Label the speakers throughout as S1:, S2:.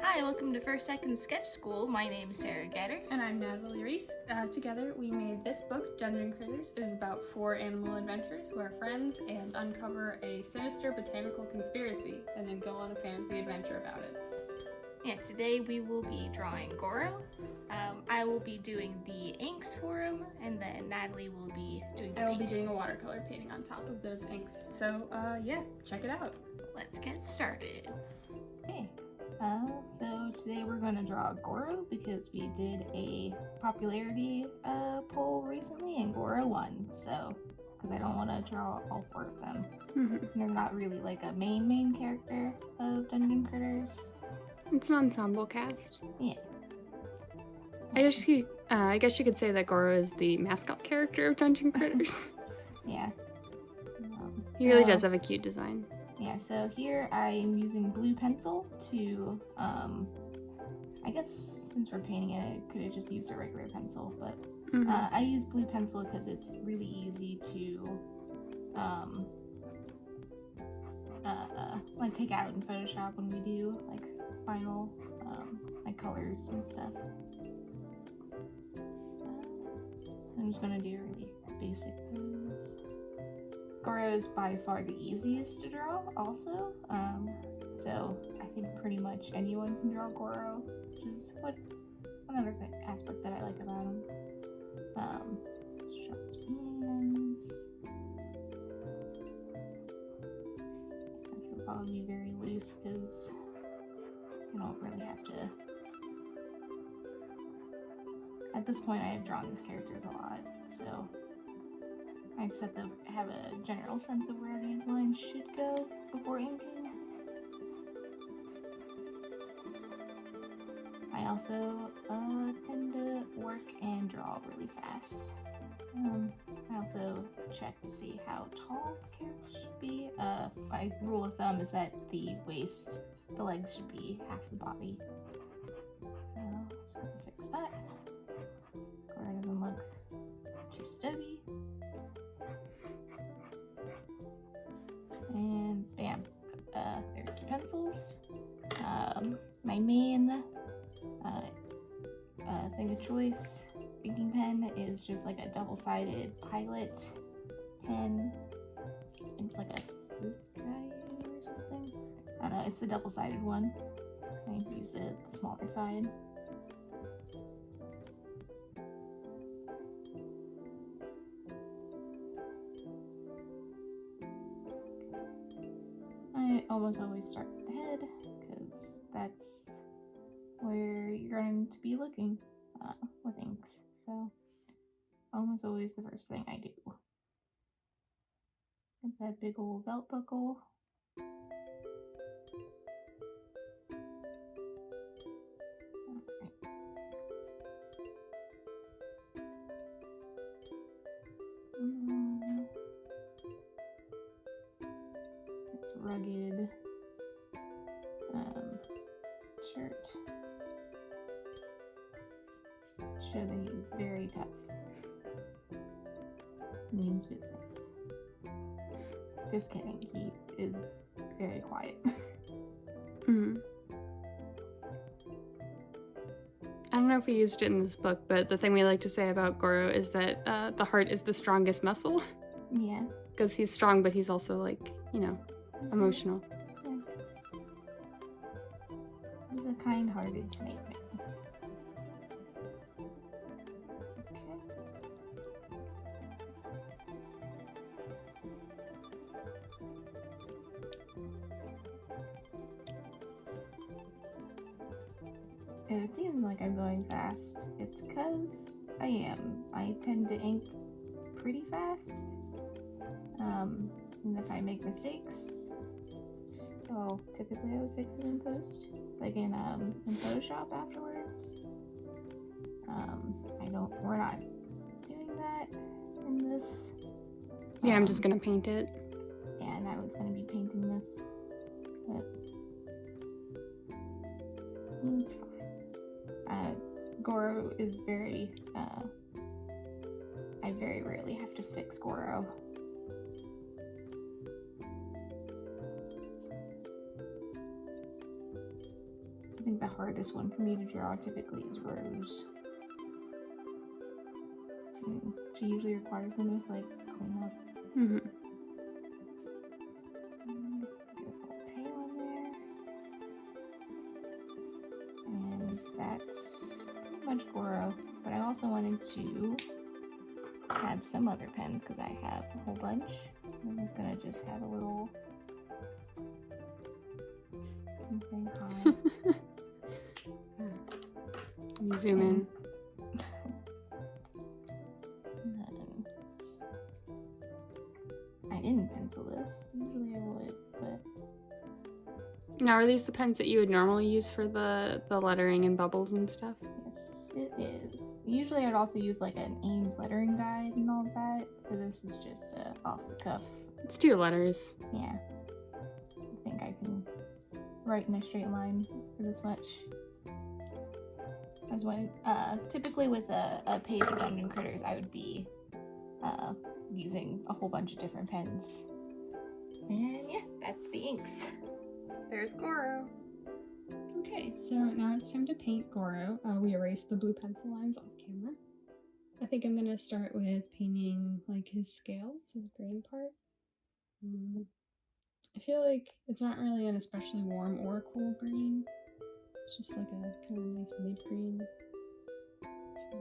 S1: Hi, welcome to First Second Sketch School. My name is Sara Goetter.
S2: And I'm Natalie Riess. Together we made this book, Dungeon Critters. It is about 4 animal adventurers who are friends and uncover a sinister botanical conspiracy and then go on a fantasy adventure about it.
S1: Yeah, today we will be drawing Goro. I will be doing the inks for him, and then Natalie will be doing the
S2: I will be
S1: painting.
S2: doing a watercolor painting on top of those inks. So yeah, check it out.
S1: Let's get started. Okay, so today we're going to draw Goro because we did a popularity poll recently and Goro won, so because I don't want to draw all 4 of them. They're not really like a main character of Dungeon Critters.
S2: It's an ensemble cast.
S1: Yeah.
S2: I guess you could say that Goro is the mascot character of Dungeon Critters.
S1: Yeah.
S2: He really does have a cute design.
S1: Yeah, so here I am using blue pencil to, I guess since we're painting it, I could have just used a regular pencil, but I use blue pencil because it's really easy to, like take out in Photoshop when we do, like, final, like colors and stuff. I'm just gonna do really basic things. Goro is by far the easiest to draw also, so I think pretty much anyone can draw Goro, which is another aspect that I like about him. Let's draw his hands. This will probably be very loose because I don't really have to. At this point I have drawn these characters a lot, so I just have to have a general sense of where these lines should go before inking. I also tend to work and draw really fast. I also check to see how tall the character should be. My rule of thumb is that the legs should be half the body. So I'm just gonna fix that. Goro doesn't look too stubby. And bam, there's the pencils. My main thing of choice, inking pen, is just like a double-sided Pilot pen. It's like a fruit guide or something. I don't know, it's the double-sided one. I use the smaller side. I almost always start with the head because that's where you're going to be looking with inks. So almost always the first thing I do. Get that big old belt buckle. It's rugged shirt. Show that he's very tough. Means business. Just kidding, he is very quiet.
S2: I don't know if we used it in this book, but the thing we like to say about Goro is that the heart is the strongest muscle.
S1: Yeah.
S2: Because he's strong, but he's also, like, emotional.
S1: Yeah. He's a kind-hearted snake man. If it seems like I'm going fast, it's because I am. I tend to ink pretty fast. And if I make mistakes, well, typically I would fix it in post, like in Photoshop afterwards. We're not doing that in this.
S2: Yeah, I'm just gonna paint it.
S1: Yeah, and I was gonna be painting this, but it's fine. Goro is very, I very rarely have to fix Goro. I think the hardest one for me to draw typically is Rose. She usually requires the most like cleanup.
S3: Mm-hmm.
S1: Get this little tail in there. And that's pretty much Goro. But I also wanted to have some other pens because I have a whole bunch. So I'm just gonna just have a little saying hi.
S3: You zoom in.
S1: I didn't pencil this. Usually I would, but
S3: Now, are these the pens that you would normally use for the lettering and bubbles and stuff?
S1: yes, it is. Usually I'd also use like an Ames lettering guide and all that, but this is just off the cuff.
S3: It's 2 letters.
S1: Yeah. I think I can write in a straight line for this much. I was wondering, typically with a page of Dungeon Critters, I would be using a whole bunch of different pens. And yeah, that's the inks.
S2: There's Goro.
S3: Okay, so now it's time to paint Goro. We erased the blue pencil lines off camera. I think I'm gonna start with painting like his scales, so the green part. I feel like it's not really an especially warm or cool green. It's just like a kind of nice mid-green.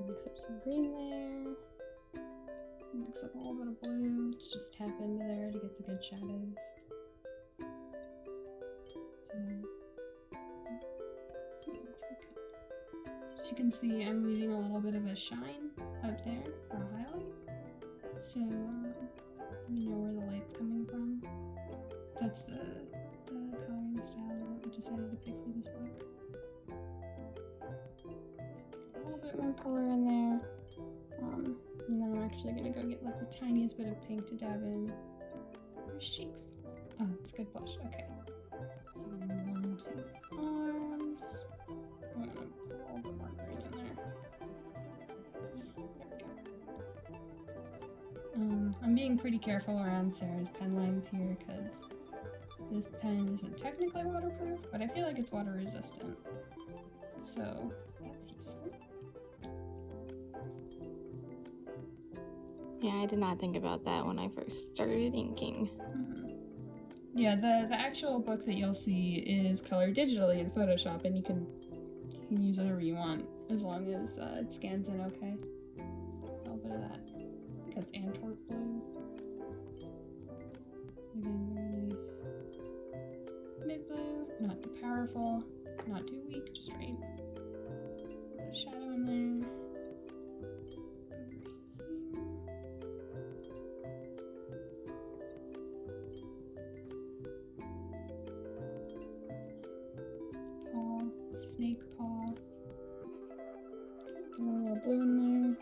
S3: Mix up some green there. Mix up a little bit of blue. Let's just tap into there to get the good shadows. As you can see, I'm leaving a little bit of a shine up there for a highlight. So you know where the light's coming from. That's the coloring style that we decided to pick for this book. A little bit more color in there. And then I'm actually gonna go get like the tiniest bit of pink to dab in his cheeks. Oh, it's good blush. Okay. On to the arms. I'm gonna put a little bit more green in there. Yeah, there we go. I'm being pretty careful around Sarah's pen lines here because this pen isn't technically waterproof, but I feel like it's water resistant. So that's useful.
S1: Yeah, I did not think about that when I first started inking.
S3: Yeah, the actual book that you'll see is colored digitally in Photoshop, and you can use whatever you want as long as it scans in okay. A little bit of that. I think that's Antwerp blue. Again, very nice. Mid blue, not too powerful, not too weak, just right. A bit of shadow in there. Snake paw. A little blue in there.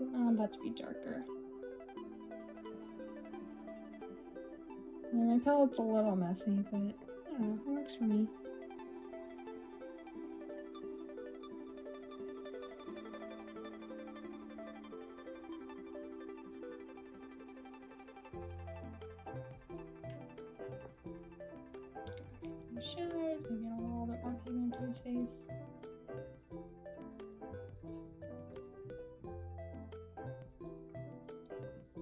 S3: I want that to be darker. Yeah, my palette's a little messy, but I don't know, it works for me. Shadows, maybe a little bit more pigment to his face.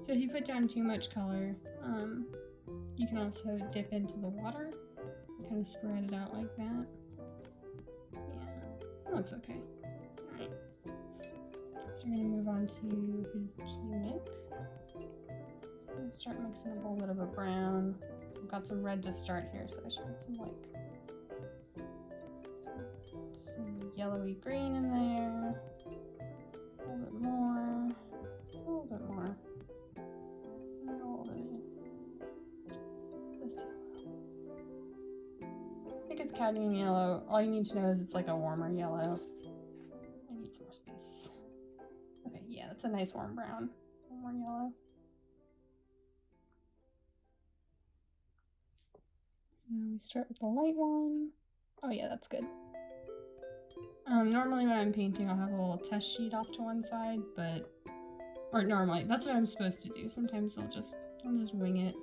S3: So if you put down too much color, you can also dip into the water and kind of spread it out like that. Yeah, it looks okay. Alright. So we're going to move on to his tunic. I'll start mixing up a little bit of a brown. I've got some red to start here, so I should put some some yellowy green in there. A little bit more. A little bit more. And a little bit of this yellow. I think it's cadmium yellow. All you need to know is it's like a warmer yellow. I need some more space. Okay, yeah, that's a nice warm brown. More yellow. Now we start with the light one. Oh yeah, that's good. Normally when I'm painting, I'll have a little test sheet off to one side, or normally, that's what I'm supposed to do. Sometimes I'll just wing it.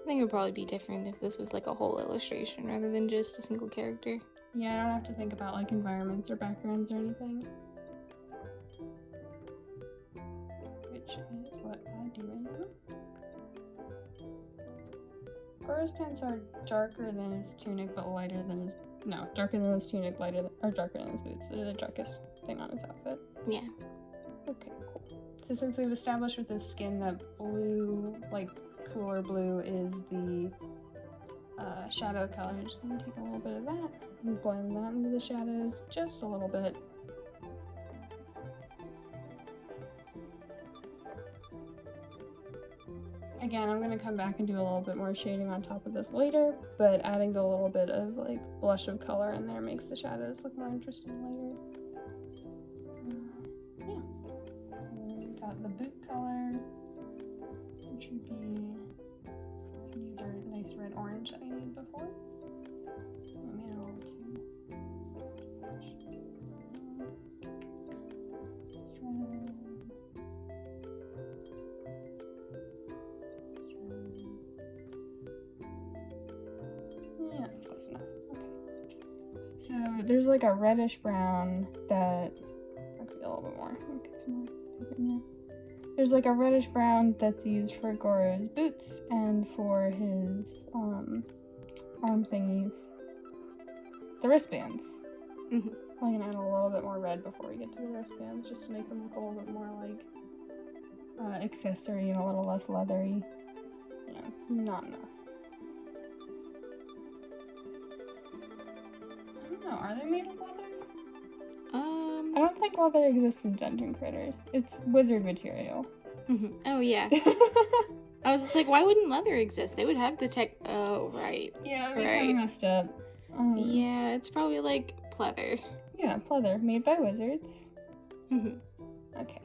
S1: I think it would probably be different if this was like a whole illustration rather than just a single character.
S3: Yeah, I don't have to think about like environments or backgrounds or anything. Which is what I do in here. Goro's pants are darker than his tunic, but lighter than his... No, darker than his tunic, darker than his boots. They're the darkest thing on his outfit.
S1: Yeah.
S3: Okay, cool. So since we've established with his skin that blue, like cooler blue, is the shadow color, I'm just gonna take a little bit of that and blend that into the shadows just a little bit. Again, I'm gonna come back and do a little bit more shading on top of this later, but adding a little bit of like blush of color in there makes the shadows look more interesting later. Yeah. And then we got the boot color, which would be, these are nice red orange that I made before. I made it a little too much. Yeah, that's close enough. Okay. So there's like a reddish brown that I could get a little bit more. I'll get some more in there. There's like a reddish brown that's used for Goro's boots and for his arm thingies. The wristbands.
S1: Mm-hmm.
S3: I'm gonna add a little bit more red before we get to the wristbands just to make them look a little bit more like accessory and a little less leathery. Yeah, it's not enough. I don't know, are they made of leather? I don't think leather exists in Dungeon Critters. It's wizard material.
S1: Mm-hmm. Oh, yeah. I was just like, why wouldn't leather exist? They would have the tech. Oh, right.
S3: Yeah, we
S1: Right.
S3: kind of messed up.
S1: Yeah, it's probably like pleather.
S3: Yeah, pleather, made by wizards.
S1: Mm-hmm.
S3: Okay.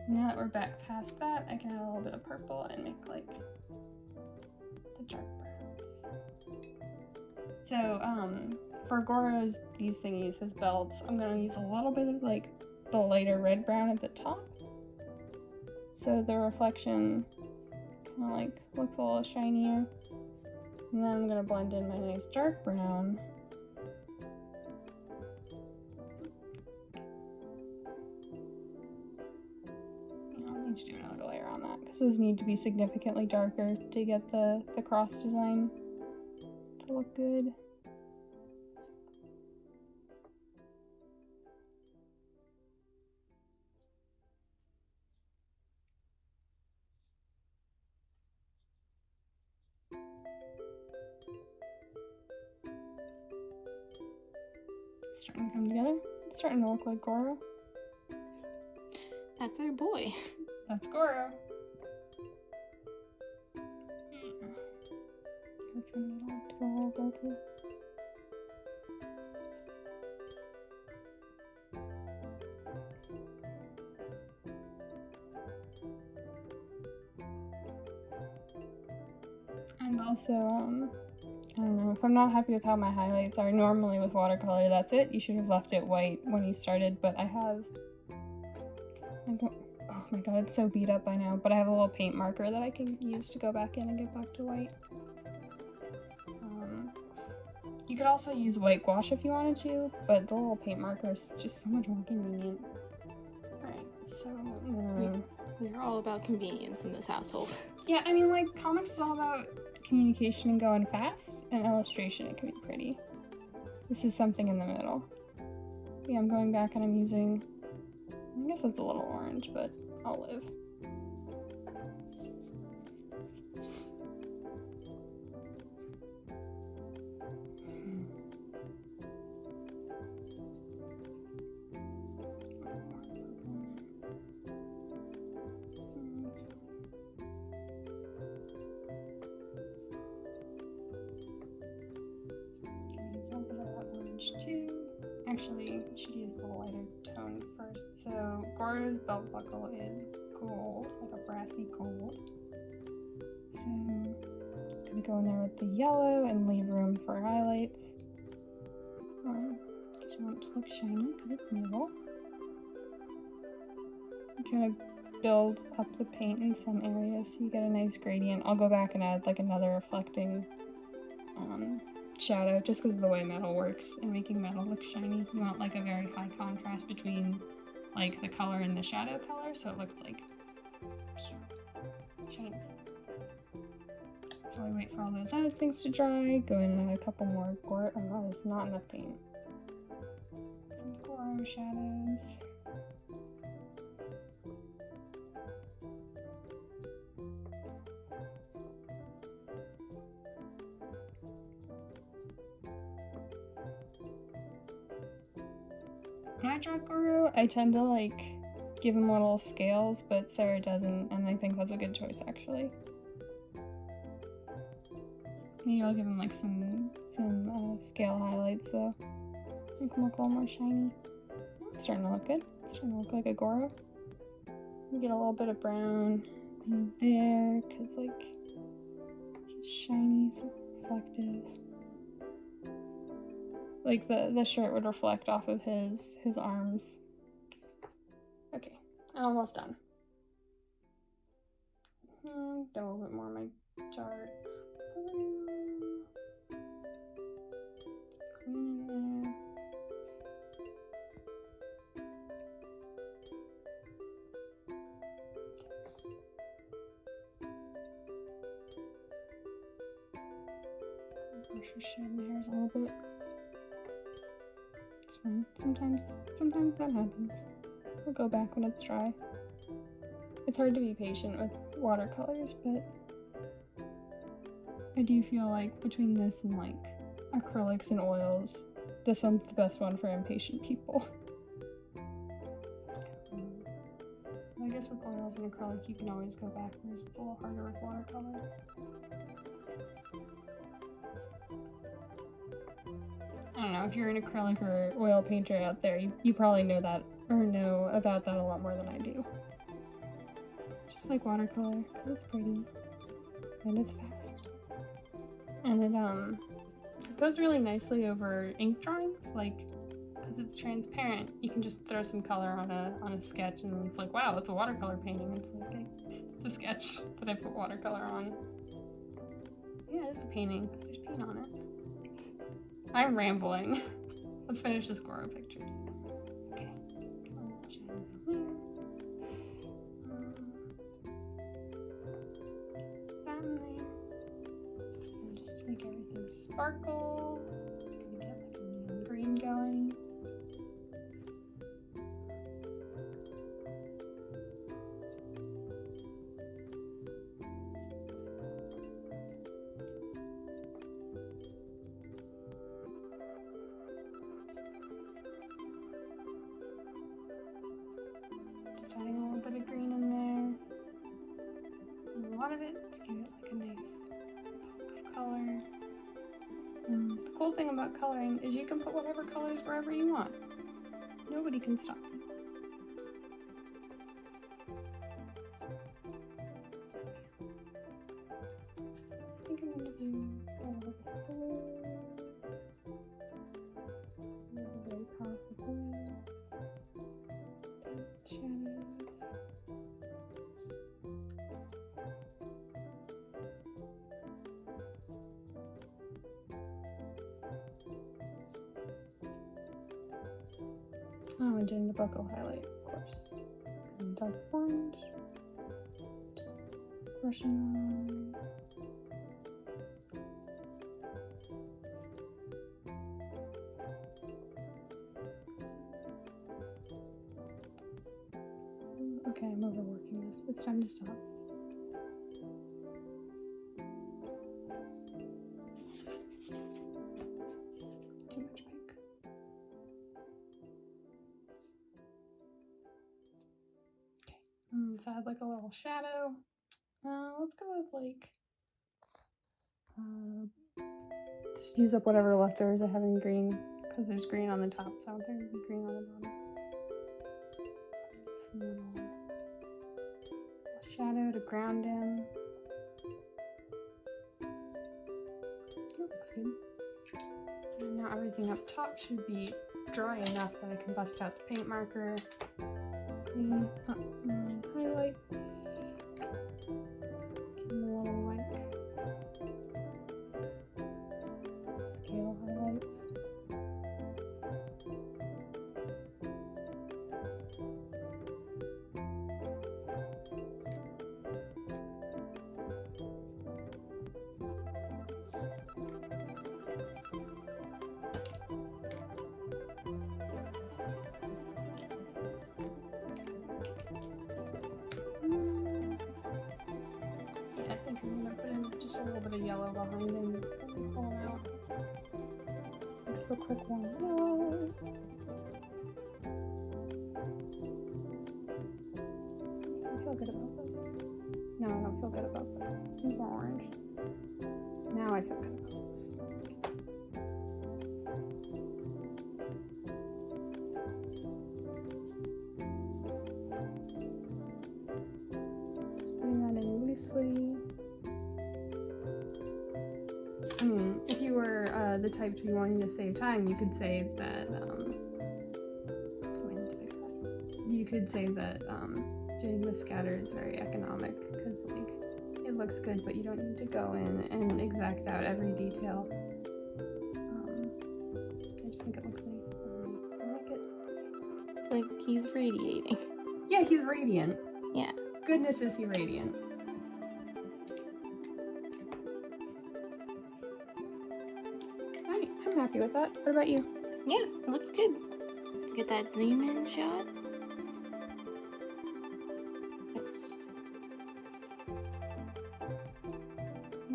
S3: Now that we're back past that, I can add a little bit of purple and make like the dark browns. So, for Goro's, these thingies, his belts, I'm gonna use a little bit of like the lighter red brown at the top. So the reflection kind of like looks a little shinier. And then I'm gonna blend in my nice dark brown. I'll need to do another layer on that because those need to be significantly darker to get the cross design to look good. It's starting to come together. It's starting to look like Goro.
S1: That's our boy.
S3: That's Goro. That's gonna need to go a little darker. And also, I don't know, if I'm not happy with how my highlights are, normally with watercolor, that's it. You should have left it white when you started, but I have... Oh my god, it's so beat up by now, but I have a little paint marker that I can use to go back in and get back to white. You could also use white gouache if you wanted to, but the little paint marker is just so much more convenient. Alright, so...
S1: We're all about convenience in this household.
S3: Yeah, I mean, like, comics is all about communication and going fast, and illustration, it can be pretty. This is something in the middle. Yeah, I'm going back and I'm using... I guess it's a little orange, but I'll live. Actually, we should use the lighter tone first. So, Goro's belt buckle is gold, like a brassy gold. So, just gonna go in there with the yellow and leave room for highlights. Because you want it to look shiny because it's naval. I'm gonna build up the paint in some areas so you get a nice gradient. I'll go back and add like another reflecting shadow just because of the way metal works and making metal look shiny. You want like a very high contrast between like the color and the shadow color so it looks like shiny. So I wait for all those other things to dry, go in and add a couple more Goro. Oh no, there's not enough paint. Some Goro shadows. When I draw Goro, I tend to like give him little scales, but Sara doesn't, and I think that's a good choice actually. Maybe I'll give him like some scale highlights though. Make him look a little more shiny. It's starting to look good. It's starting to look like a Goro. We get a little bit of brown in there because like it's shiny, so reflective. Like the shirt would reflect off of his arms. Okay, I'm almost done. Do a little bit more of my dark blue. Green in there. Brush your shedding hairs a little bit. It's fine. Sometimes that happens. We'll go back when it's dry. It's hard to be patient with watercolors, but I do feel like between this and like acrylics and oils, this one's the best one for impatient people. I guess with oils and acrylics you can always go backwards. It's a little harder with watercolor. I don't know, if you're an acrylic or oil painter out there, you probably know that or know about that a lot more than I do. Just like watercolor, because it's pretty and it's fast. And it goes really nicely over ink drawings, like because it's transparent. You can just throw some color on a sketch and it's like, wow, it's a watercolor painting. It's like it's a sketch that I put watercolor on. Yeah, it's a painting because there's paint on it. I'm rambling. Let's finish this Goro picture. Okay. And just to make everything sparkle. Gonna get like a neon green going. Adding a little bit of green in there. And a lot of it to give it like a nice pop of color. The cool thing about coloring is you can put whatever colors wherever you want. Nobody can stop you. I think I'm gonna do a little bit of blue. A little bit of powerful blue. Shadows. Oh, and doing the buckle highlight, of course. And dark orange. Just brushing on. Okay, I'm overworking this. It's time to stop. Too much pink. Okay, let's add like a little shadow. Let's go with like, just use up whatever leftovers I have in green, because there's green on the top, so there'll be green on the bottom. Some little shadow to ground him. That looks good. And now everything up top should be dry enough that I can bust out the paint marker, clean up my highlights. Give them a little like scale highlights. Yeah, I think I'm gonna put in just a little bit of yellow behind him. Pull him out. Just a quick one. Yellow. I feel good about this. No, I don't feel good about this. He's more orange. Now I feel good about this. Just putting that in loosely. I mean, if you were the type to be wanting to save time, you could save that, wait, I need to fix that. You could say that, doing the scatter is very economic, because, like, it looks good, but you don't need to go in and exact out every detail. I just think it looks nice. I like it.
S1: It's like he's radiating.
S3: Yeah, he's radiant.
S1: Yeah.
S3: Goodness, is he radiant. Alright, I'm happy with that. What about you?
S1: Yeah, it looks good. Get that zoom in shot.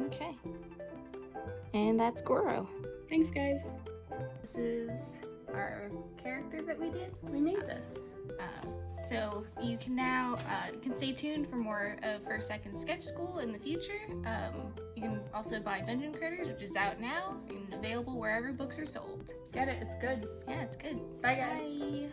S1: Okay. And that's Goro.
S3: Thanks, guys.
S1: This is our character that we did.
S2: We made this.
S1: So you can now you can stay tuned for more of First Second Sketch School in the future. You can also buy Dungeon Critters, which is out now and available wherever books are sold.
S2: Get it, it's good.
S1: Yeah, it's good.
S2: Bye, guys.
S1: Bye.